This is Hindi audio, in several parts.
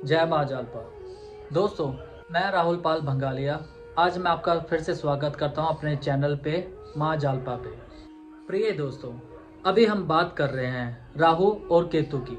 जय माँ जालपा। दोस्तों, मैं राहुल पाल भंगालिया आज मैं आपका फिर से स्वागत करता हूँ अपने चैनल पे माँ जालपा पे। प्रिय दोस्तों, अभी हम बात कर रहे हैं राहु और केतु की।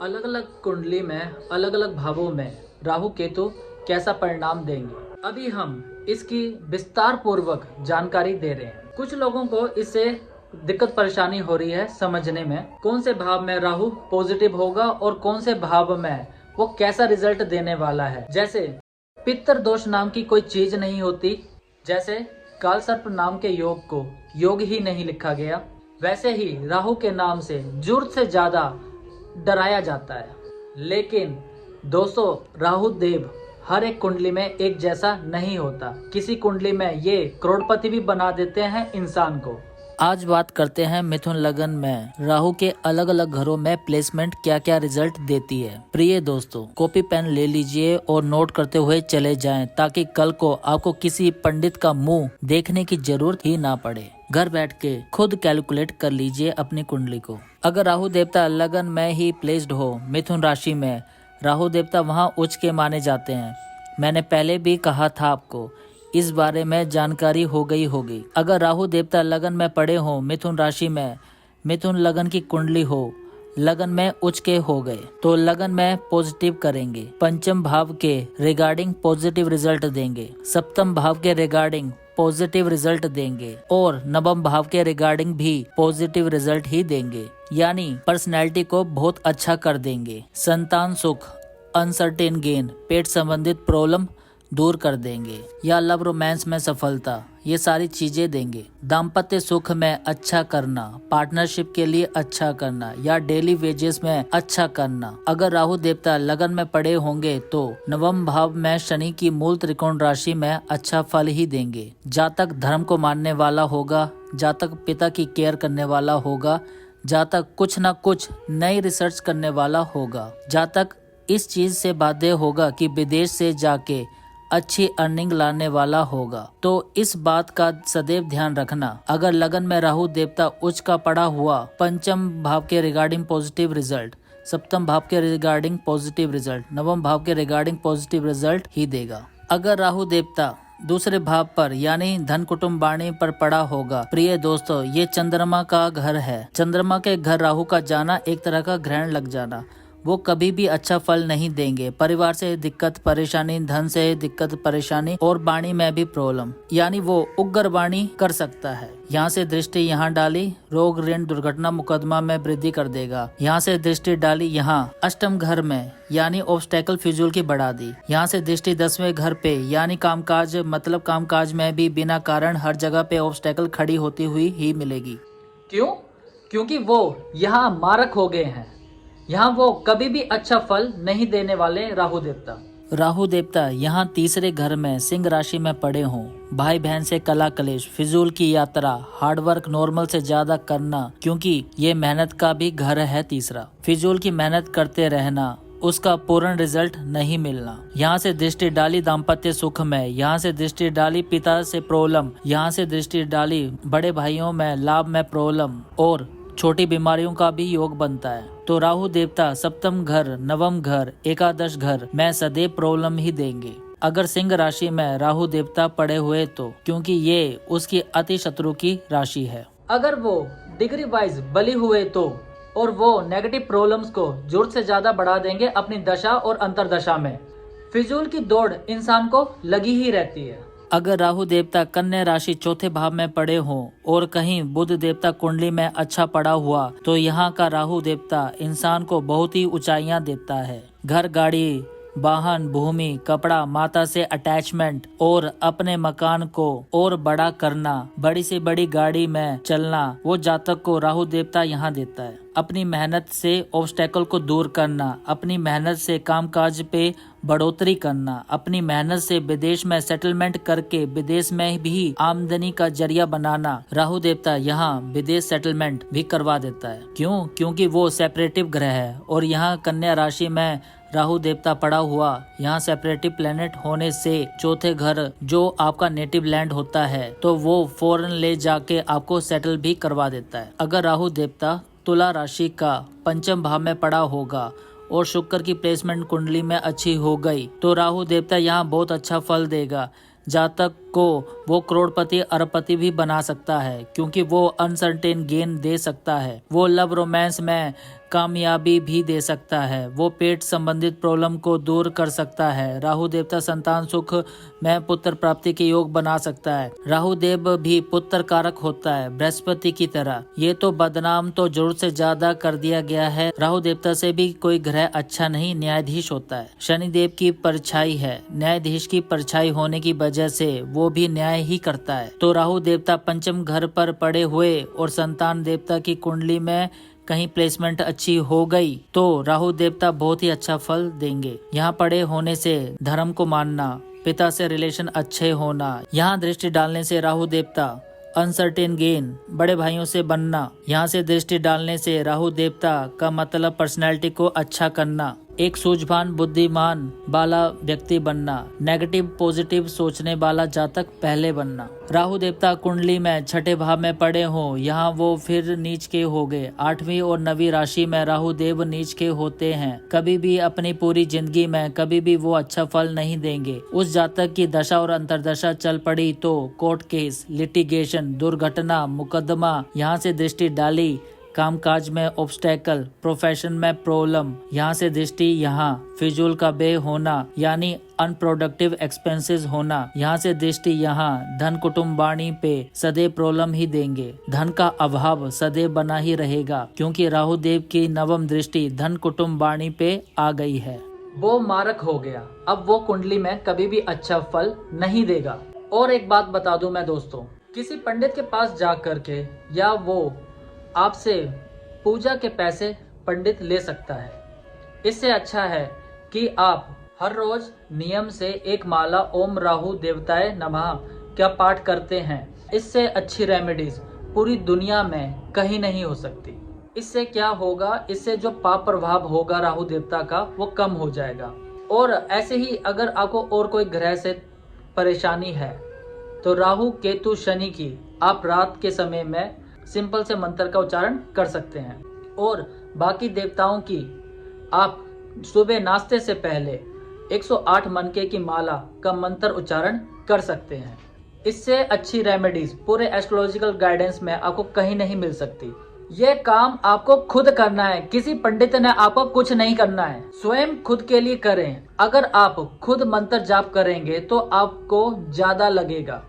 अलग अलग कुंडली में अलग अलग भावों में राहु केतु कैसा परिणाम देंगे, अभी हम इसकी विस्तार पूर्वक जानकारी दे रहे हैं। कुछ लोगों को इससे दिक्कत परेशानी हो रही है समझने में कौन से भाव में राहु पॉजिटिव होगा और कौन से भाव में वो कैसा रिजल्ट देने वाला है। जैसे पितर दोष नाम की कोई चीज नहीं होती, जैसे काल सर्प नाम के योग को योग ही नहीं लिखा गया, वैसे ही राहु के नाम से जरूरत से ज्यादा डराया जाता है। लेकिन दोस्तों, राहु देव हर एक कुंडली में एक जैसा नहीं होता। किसी कुंडली में ये करोड़पति भी बना देते हैं इंसान को। आज बात करते हैं मिथुन लगन में राहु के अलग अलग घरों में प्लेसमेंट क्या क्या रिजल्ट देती है। प्रिय दोस्तों, कॉपी पेन ले लीजिए और नोट करते हुए चले जाएं, ताकि कल को आपको किसी पंडित का मुंह देखने की जरूरत ही ना पड़े। घर बैठ के खुद कैलकुलेट कर लीजिए अपनी कुंडली को। अगर राहु देवता लगन में ही प्लेस्ड हो मिथुन राशि में, राहु देवता वहाँ उच्च के माने जाते हैं। मैंने पहले भी कहा था आपको, इस बारे में जानकारी हो गई होगी। अगर राहु देवता लगन में पड़े हो मिथुन राशि में, मिथुन लगन की कुंडली हो, लगन में उच्च के हो गए तो लगन में पॉजिटिव करेंगे। पंचम भाव के रिगार्डिंग पॉजिटिव रिजल्ट देंगे, सप्तम भाव के रिगार्डिंग पॉजिटिव रिजल्ट देंगे और नवम भाव के रिगार्डिंग भी पॉजिटिव रिजल्ट ही देंगे। यानी पर्सनैलिटी को बहुत अच्छा कर देंगे। संतान सुख, अनसर्टेन गेन, पेट संबंधित प्रॉब्लम दूर कर देंगे, या लव रोमांस में सफलता, ये सारी चीजें देंगे। दाम्पत्य सुख में अच्छा करना, पार्टनरशिप के लिए अच्छा करना, या डेली वेजेस में अच्छा करना। अगर राहु देवता लगन में पड़े होंगे तो नवम भाव में शनि की मूल त्रिकोण राशि में अच्छा फल ही देंगे। जातक धर्म को मानने वाला होगा, जातक पिता की केयर करने वाला होगा, जातक कुछ न कुछ नई रिसर्च करने वाला होगा, जातक इस चीज से बाध्य होगा कि विदेश से जाके अच्छी अर्निंग लाने वाला होगा। तो इस बात का सदैव ध्यान रखना। अगर लगन में राहु देवता उच्च का पड़ा हुआ, पंचम भाव के रिगार्डिंग पॉजिटिव रिजल्ट, सप्तम भाव के रिगार्डिंग पॉजिटिव रिजल्ट, नवम भाव के रिगार्डिंग पॉजिटिव रिजल्ट ही देगा। अगर राहु देवता दूसरे भाव पर यानी धन कुटुंब वाणी पर पड़ा होगा, प्रिय दोस्तों, ये चंद्रमा का घर है। चंद्रमा के घर राहु का जाना एक तरह का ग्रहण लग जाना, वो कभी भी अच्छा फल नहीं देंगे। परिवार से दिक्कत परेशानी, धन से दिक्कत परेशानी और वाणी में भी प्रॉब्लम, यानी वो उग्र वाणी कर सकता है। यहाँ से दृष्टि यहाँ डाली, रोग ऋण दुर्घटना मुकदमा में वृद्धि कर देगा। यहाँ से दृष्टि डाली यहाँ अष्टम घर में, यानी ऑब्स्टेकल फिजूल की बढ़ा दी। यहाँ से दृष्टि 10वें घर पे, यानी कामकाज, मतलब कामकाज में भी बिना कारण हर जगह पे ऑब्स्टेकल खड़ी होती हुई ही मिलेगी। क्यों? क्योंकि वो यहाँ मारक हो गए हैं। यहाँ वो कभी भी अच्छा फल नहीं देने वाले राहु देवता। राहु देवता यहाँ तीसरे घर में सिंह राशि में पड़े हों, भाई बहन से कला कलेश, फिजूल की यात्रा, हार्डवर्क नॉर्मल से ज्यादा करना, क्योंकि ये मेहनत का भी घर है तीसरा। फिजूल की मेहनत करते रहना, उसका पूर्ण रिजल्ट नहीं मिलना। यहाँ से दृष्टि डाली दाम्पत्य सुख में, यहाँ से दृष्टि डाली पिता से प्रॉब्लम, यहाँ से दृष्टि डाली बड़े भाइयों में लाभ में प्रॉब्लम और छोटी बीमारियों का भी योग बनता है। तो राहु देवता सप्तम घर, नवम घर, एकादश घर में सदैव प्रॉब्लम ही देंगे। अगर सिंह राशि में राहु देवता पड़े हुए तो, क्योंकि ये उसकी अति शत्रु की राशि है। अगर वो डिग्री वाइज बली हुए तो, और वो नेगेटिव प्रॉब्लम्स को जरूरत से ज्यादा बढ़ा देंगे अपनी दशा और अंतरदशा में। फिजूल की दौड़ इंसान को लगी ही रहती है। अगर राहु देवता कन्या राशि चौथे भाव में पड़े हों और कहीं बुध देवता कुंडली में अच्छा पड़ा हुआ, तो यहाँ का राहु देवता इंसान को बहुत ही ऊंचाइयाँ देता है। घर, गाड़ी, वाहन, भूमि, कपड़ा, माता से अटैचमेंट और अपने मकान को और बड़ा करना, बड़ी से बड़ी गाड़ी में चलना, वो जातक को राहु देवता यहाँ देता है। अपनी मेहनत से ऑब्स्टेकल को दूर करना, अपनी मेहनत से कामकाज पे बढ़ोतरी करना, अपनी मेहनत से विदेश में सेटलमेंट करके विदेश में भी आमदनी का जरिया बनाना, राहु देवता यहाँ विदेश सेटलमेंट भी करवा देता है। क्यों? क्योंकि वो सेपरेटिव ग्रह है और यहाँ कन्या राशि में राहु देवता पड़ा हुआ, यहाँ सेपरेटिव प्लेनेट होने से चौथे घर जो आपका नेटिव लैंड होता है, तो वो फॉरेन ले जाके आपको सेटल भी करवा देता है। अगर राहु देवता तुला राशि का पंचम भाव में पड़ा होगा और शुक्र की प्लेसमेंट कुंडली में अच्छी हो गई तो राहु देवता यहाँ बहुत अच्छा फल देगा। जातक को वो करोड़पति अरबपति भी बना सकता है, क्योंकि वो अनसर्टेन गेन दे सकता है, वो लव रोमांस में कामयाबी भी दे सकता है, वो पेट संबंधित प्रॉब्लम को दूर कर सकता है। राहु देवता संतान सुख में पुत्र प्राप्ति के योग बना सकता है। राहु देव भी पुत्र कारक होता है, बृहस्पति की तरह। ये तो बदनाम तो जरूरत से ज्यादा कर दिया गया है। राहु देवता से भी कोई ग्रह अच्छा नहीं न्यायाधीश होता है। शनि देव की परछाई है, न्यायाधीश की परछाई होने की वजह से वो भी न्याय ही करता है। तो राहु देवता पंचम घर पर पड़े हुए और संतान देवता की कुंडली में कहीं प्लेसमेंट अच्छी हो गई तो राहु देवता बहुत ही अच्छा फल देंगे। यहाँ पड़े होने से धर्म को मानना, पिता से रिलेशन अच्छे होना, यहाँ दृष्टि डालने से राहु देवता अनसर्टेन गेन, बड़े भाइयों से बनना, यहाँ से दृष्टि डालने से राहु देवता का मतलब पर्सनैलिटी को अच्छा करना, एक सूझवान बुद्धिमान वाला व्यक्ति बनना, नेगेटिव पॉजिटिव सोचने वाला जातक पहले बनना। राहु देवता कुंडली में छठे भाव में पड़े हों, यहाँ वो फिर नीच के हो गए। 8वीं और 9वीं राशि में राहु देव नीच के होते हैं। कभी भी अपनी पूरी जिंदगी में कभी भी वो अच्छा फल नहीं देंगे। उस जातक की दशा और अंतरदशा चल पड़ी तो कोर्ट केस, लिटिगेशन, दुर्घटना, मुकदमा, यहाँ से दृष्टि डाली, कामकाज में ऑब्स्टेकल, प्रोफेशन में प्रॉब्लम, यहाँ से दृष्टि यहाँ फिजूल का बे होना यानी अनप्रोडक्टिव एक्सपेंसेस होना, यहाँ से दृष्टि यहाँ धन कुटुंब वाणी पे सदैव प्रॉब्लम ही देंगे। धन का अभाव सदैव बना ही रहेगा, क्योंकि राहु देव की नवम दृष्टि धन कुटुंब वाणी पे आ गई है। वो मारक हो गया, अब वो कुंडली में कभी भी अच्छा फल नहीं देगा। और एक बात बता दूं मैं दोस्तों, किसी पंडित के पास जा करके या वो आपसे पूजा के पैसे पंडित ले सकता है। इससे अच्छा है कि आप हर रोज नियम से एक माला ओम राहु देवताय नमः का पाठ करते हैं। इससे अच्छी रेमेडीज पूरी दुनिया में कहीं नहीं हो सकती। इससे क्या होगा, इससे जो पाप प्रभाव होगा राहु देवता का वो कम हो जाएगा। और ऐसे ही अगर आपको और कोई ग्रह से परेशानी है तो राहु केतु शनि की आप रात के समय में सिंपल से मंत्र का उच्चारण कर सकते हैं। और बाकी देवताओं की आप सुबह नाश्ते से पहले 108 मनके की माला का मंत्र उच्चारण कर सकते हैं। इससे अच्छी रेमेडीज पूरे एस्ट्रोलॉजिकल गाइडेंस में आपको कहीं नहीं मिल सकती। ये काम आपको खुद करना है, किसी पंडित ने आपको कुछ नहीं करना है, स्वयं खुद के लिए करें। अगर आप खुद मंत्र जाप करेंगे तो आपको ज्यादा लगेगा।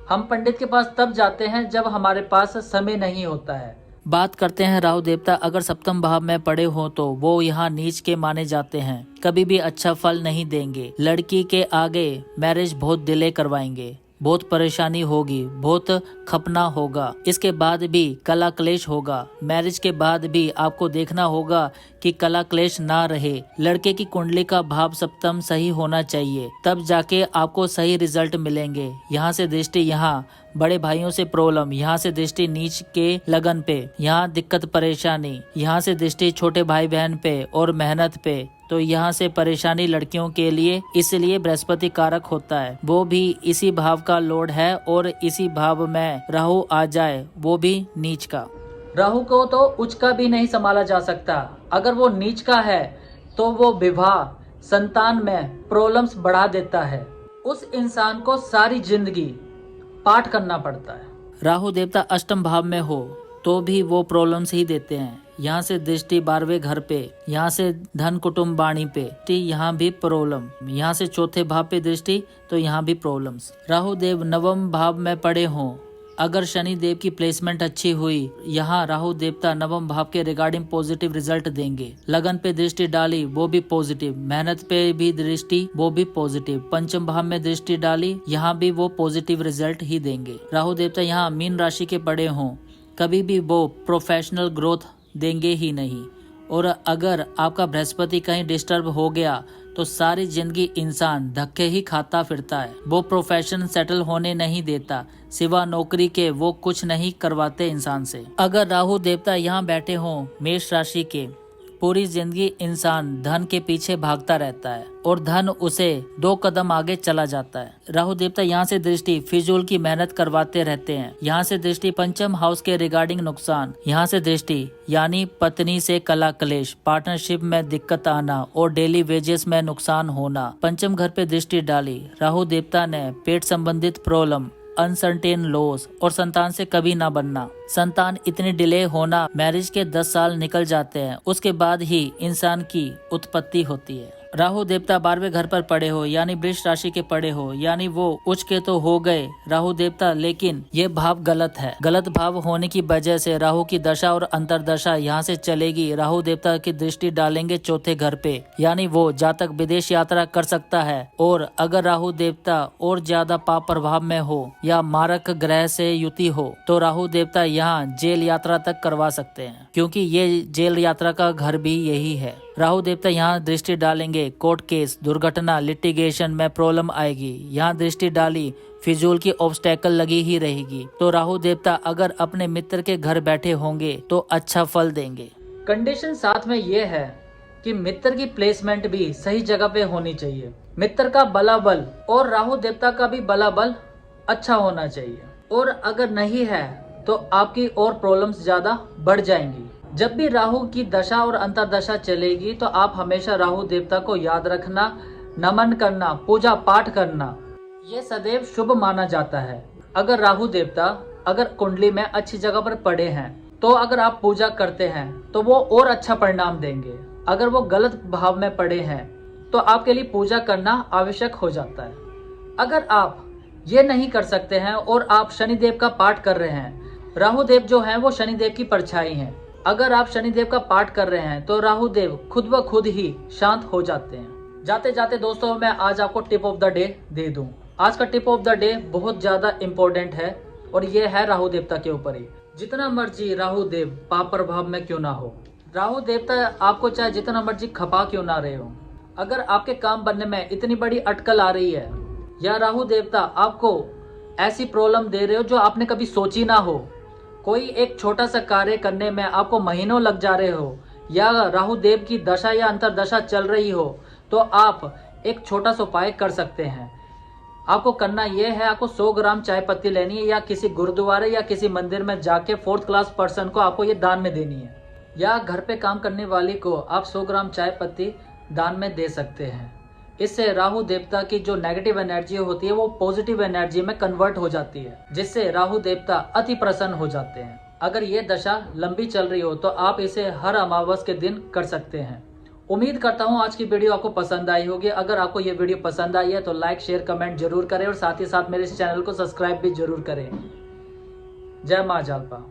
हम पंडित के पास तब जाते हैं जब हमारे पास समय नहीं होता है। बात करते हैं राहु देवता अगर सप्तम भाव में पड़े हो तो वो यहाँ नीच के माने जाते हैं, कभी भी अच्छा फल नहीं देंगे। लड़की के आगे मैरिज बहुत डिले करवाएंगे, बहुत परेशानी होगी, बहुत खपना होगा, इसके बाद भी कला क्लेश होगा। मैरिज के बाद भी आपको देखना होगा कि कला क्लेश ना रहे। लड़के की कुंडली का भाव सप्तम सही होना चाहिए, तब जाके आपको सही रिजल्ट मिलेंगे। यहाँ से दृष्टि यहाँ बड़े भाइयों से प्रॉब्लम, यहाँ से दृष्टि नीच के लगन पे, यहाँ दिक्कत परेशानी, यहाँ से दृष्टि छोटे भाई बहन पे और मेहनत पे, तो यहाँ से परेशानी लड़कियों के लिए। इसलिए बृहस्पति कारक होता है, वो भी इसी भाव का लॉर्ड है और इसी भाव में राहु आ जाए वो भी नीच का। राहु को तो उच्च का भी नहीं संभाला जा सकता। अगर वो नीच का है तो वो विवाह संतान में प्रॉब्लम्स बढ़ा देता है। उस इंसान को सारी जिंदगी पाठ करना पड़ता है। राहु देवता अष्टम भाव में हो तो भी वो प्रॉब्लम्स ही देते हैं। यहाँ से दृष्टि 12वें घर पे, यहाँ से धन कुटुंब वाणी पे, यहाँ भी प्रॉब्लम, यहाँ से चौथे भाव पे दृष्टि तो यहाँ भी प्रॉब्लम्स। राहु देव नवम भाव में पड़े हों, अगर शनि देव की प्लेसमेंट अच्छी हुई, यहाँ राहु देवता नवम भाव के रिगार्डिंग पॉजिटिव रिजल्ट देंगे। लगन पे दृष्टि डाली वो भी पॉजिटिव, मेहनत पे भी दृष्टि वो भी पॉजिटिव, पंचम भाव में दृष्टि डाली यहाँ भी वो पॉजिटिव रिजल्ट ही देंगे। राहु देवता यहाँ मीन राशि के पड़े हों, कभी भी वो प्रोफेशनल ग्रोथ देंगे ही नहीं। और अगर आपका बृहस्पति कहीं डिस्टर्ब हो गया तो सारी जिंदगी इंसान धक्के ही खाता फिरता है, वो प्रोफेशन सेटल होने नहीं देता, सिवा नौकरी के वो कुछ नहीं करवाते इंसान से। अगर राहु देवता यहाँ बैठे हों मेष राशि के, पूरी जिंदगी इंसान धन के पीछे भागता रहता है और धन उसे 2 कदम आगे चला जाता है। राहु देवता यहाँ से दृष्टि फिजूल की मेहनत करवाते रहते हैं। यहाँ से दृष्टि पंचम हाउस के रिगार्डिंग नुकसान, यहाँ से दृष्टि यानी पत्नी से कला कलेश, पार्टनरशिप में दिक्कत आना और डेली वेजेस में नुकसान होना। पंचम घर पे दृष्टि डाली राहु देवता ने पेट संबंधित प्रॉब्लम, अनसर्टेन लॉस और संतान से कभी ना बनना, संतान इतनी डिले होना, मैरिज के 10 साल निकल जाते हैं, उसके बाद ही इंसान की उत्पत्ति होती है। राहु देवता 12वें घर पर पड़े हो यानी वृष राशि के पड़े हो यानी वो उच्च के तो हो गए राहु देवता, लेकिन ये भाव गलत है। गलत भाव होने की वजह से राहु की दशा और अंतरदशा यहाँ से चलेगी। राहु देवता की दृष्टि डालेंगे 4थे घर पे यानी वो जातक विदेश यात्रा कर सकता है। और अगर राहु देवता और ज्यादा पाप प्रभाव में हो या मारक ग्रह से युति हो तो राहु देवता यहाँ जेल यात्रा तक करवा सकते हैं, क्योंकि ये जेल यात्रा का घर भी यही है। राहु देवता यहाँ दृष्टि डालेंगे कोर्ट केस, दुर्घटना, लिटिगेशन में प्रॉब्लम आएगी। यहाँ दृष्टि डाली फिजूल की ऑब्स्टेकल लगी ही रहेगी। तो राहु देवता अगर अपने मित्र के घर बैठे होंगे तो अच्छा फल देंगे। कंडीशन साथ में ये है कि मित्र की प्लेसमेंट भी सही जगह पे होनी चाहिए। मित्र का बलाबल और राहु देवता का भी बलाबल अच्छा होना चाहिए। और अगर नहीं है तो आपकी और प्रॉब्लम्स ज्यादा बढ़ जाएंगी। जब भी राहु की दशा और अंतरदशा चलेगी तो आप हमेशा राहु देवता को याद रखना, नमन करना, पूजा पाठ करना, ये सदैव शुभ माना जाता है। अगर राहु देवता अगर कुंडली में अच्छी जगह पर पड़े हैं तो अगर आप पूजा करते हैं तो वो और अच्छा परिणाम देंगे। अगर वो गलत भाव में पड़े हैं तो आपके लिए पूजा करना आवश्यक हो जाता है। अगर आप ये नहीं कर सकते हैं और आप शनिदेव का पाठ कर रहे हैं, राहु देव जो है वो शनिदेव की परछाई हैं। अगर आप शनिदेव का पाठ कर रहे हैं तो राहु देव खुद ब खुद ही शांत हो जाते हैं। जाते जाते दोस्तों मैं आज आपको tip of the day they दूं। आज का टिप ऑफ द डे बहुत ज्यादा इम्पोर्टेंट है और ये है राहु देवता के ऊपर ही। जितना मर्जी राहु देव पाप प्रभाव में क्यों ना हो, राहु देवता आपको चाहे जितना मर्जी खपा क्यों ना रहे हो, अगर आपके काम बनने में इतनी बड़ी अटकल आ रही है या राहु देवता आपको ऐसी प्रॉब्लम दे रहे हो जो आपने कभी सोची ना हो, कोई एक छोटा सा कार्य करने में आपको महीनों लग जा रहे हो या राहु देव की दशा या अंतरदशा चल रही हो, तो आप एक छोटा सा उपाय कर सकते हैं। आपको करना यह है, आपको 100 ग्राम चाय पत्ती लेनी है या किसी गुरुद्वारे या किसी मंदिर में जाके 4th क्लास पर्सन को आपको ये दान में देनी है, या घर पे काम करने वाली को आप 100 ग्राम चाय पत्ती दान में दे सकते हैं। इससे राहु देवता की जो नेगेटिव एनर्जी होती है वो पॉजिटिव एनर्जी में कन्वर्ट हो जाती है, जिससे राहु देवता अति प्रसन्न हो जाते हैं। अगर ये दशा लंबी चल रही हो तो आप इसे हर अमावस के दिन कर सकते हैं। उम्मीद करता हूँ आज की वीडियो आपको पसंद आई होगी। अगर आपको ये वीडियो पसंद आई है तो लाइक, शेयर, कमेंट जरूर करें और साथ ही साथ मेरे इस चैनल को सब्सक्राइब भी जरूर करें। जय मां जालपा।